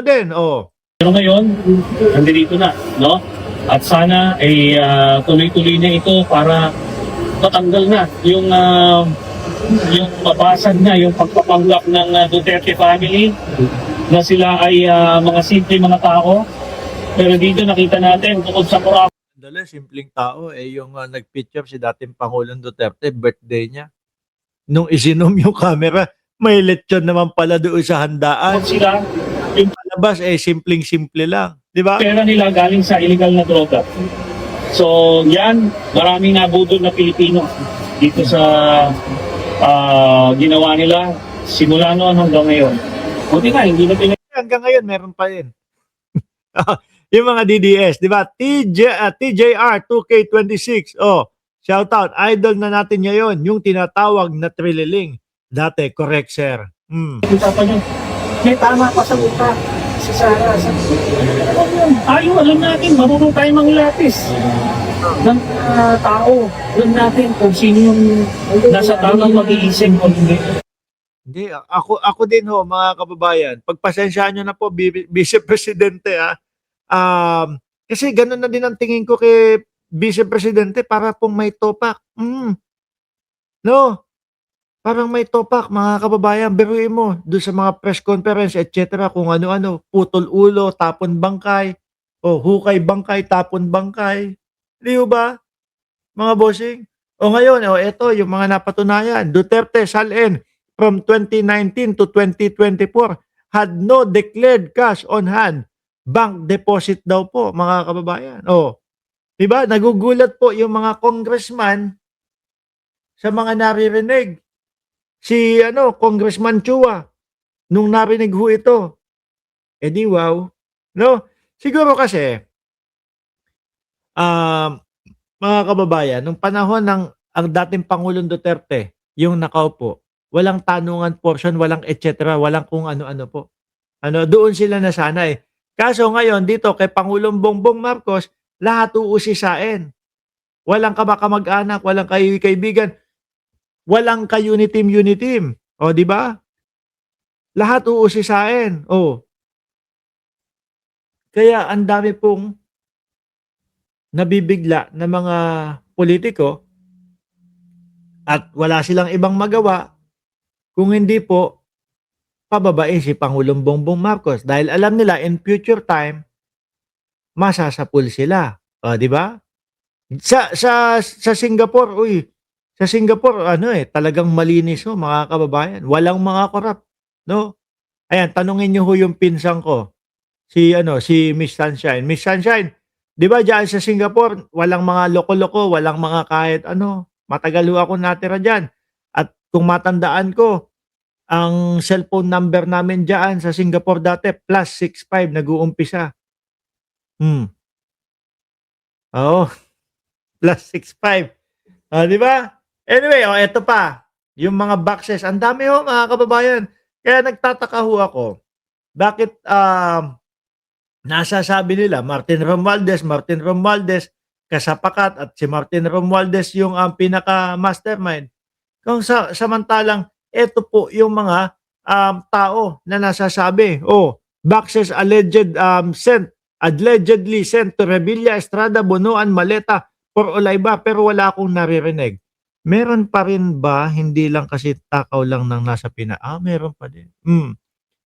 din, oh. Pero ngayon, nandito na, no? At sana ay tuloy-tuloy na ito para matanggal na yung mabasag na yung pagpapanggap ng Duterte family na sila ay mga simple mga tao. Pero dito nakita natin, bukod sa corruption, Dali, simpleng tao, yung nag-picture si dating Pangulong Duterte, birthday niya. Nung isinom yung camera, may lechon naman pala doon sa handaan. sila, yung Palabas, simpleng-simple lang. Di ba? pera nila galing sa illegal na droga. So yan, maraming nabudol na Pilipino dito sa ginawa nila simula noon hanggang ngayon. Buti nga, hindi na Hanggang ngayon, meron pa rin. Yung mga DDS, di ba? TJR 2K26. Oh, shout out. Idol na natin ngayon, yung tinatawag na Trililing. Dati, correct, sir. usapan yun. May tama pa sa utak. Si Sara. Ayaw, alam natin, marunong tayo manglapis ng tao. Alam natin kung sino yung nasa tamang mag-iisip o hindi. Hindi, ako din ho, mga kababayan. Pagpasensyahan nyo na po, Vice Presidente, ha. Kasi ganun na din ang tingin ko kay Vice Presidente, para pong may topak. No? Parang may topak, mga kababayan. Biruin mo, doon sa mga press conference, etc. Kung ano-ano, putol ulo, tapon bangkay, o hukay bangkay, tapon bangkay. Di ba, mga bossing? O ngayon, eto, yung mga napatunayan. Duterte Salen from 2019 to 2024 had no declared cash on hand. Bank deposit daw po, mga kababayan. Di ba? Nagugulat po yung mga congressman sa mga naririnig. Si Congressman Chua, nung narinig ho ito, di wow. No? Siguro kasi, mga kababayan, nung panahon ng ang dating Pangulong Duterte, yung nakaupo, walang tanungan portion, walang etc., walang kung ano-ano po. Doon sila nasanay. Kaso ngayon, dito kay Pangulong Bongbong Marcos, lahat uusisain. Walang kamag-anak, walang kaibigan, walang ka-unitim. O, di ba? Lahat uusisain. Kaya ang dami pong nabibigla na mga politiko at wala silang ibang magawa kung hindi po pababain si Pangulong Bongbong Marcos dahil alam nila in future time masasapul sila. Di ba? Sa Singapore, sa Singapore talagang malinis mga kababayan. Walang mga korap, no? Ayan, tanungin niyo ho yung pinsang ko. Si Miss Sunshine. Miss Sunshine, 'di ba diyan sa Singapore, walang mga loko-loko, walang mga kahit ano. Matagal ho ako natira diyan. At kung matandaan ko, ang cellphone number namin diyan sa Singapore dati +65 nag-uumpisa. Oo, +65. 'Di ba? Anyway, eto pa, yung mga boxes, ang dami ho mga kababayan. Kaya nagtataka ho ako, bakit nasasabi nila Martin Romualdez kasapakat at si Martin Romualdez yung pinaka-mastermind. Kung samantalang eto po yung mga tao na nasasabi, boxes allegedly sent to Revilla, Estrada, Bonoan, Maleta, for Olayba, pero wala akong naririnig. Meron pa rin ba? Hindi lang kasi takaw lang ng nasa meron pa din.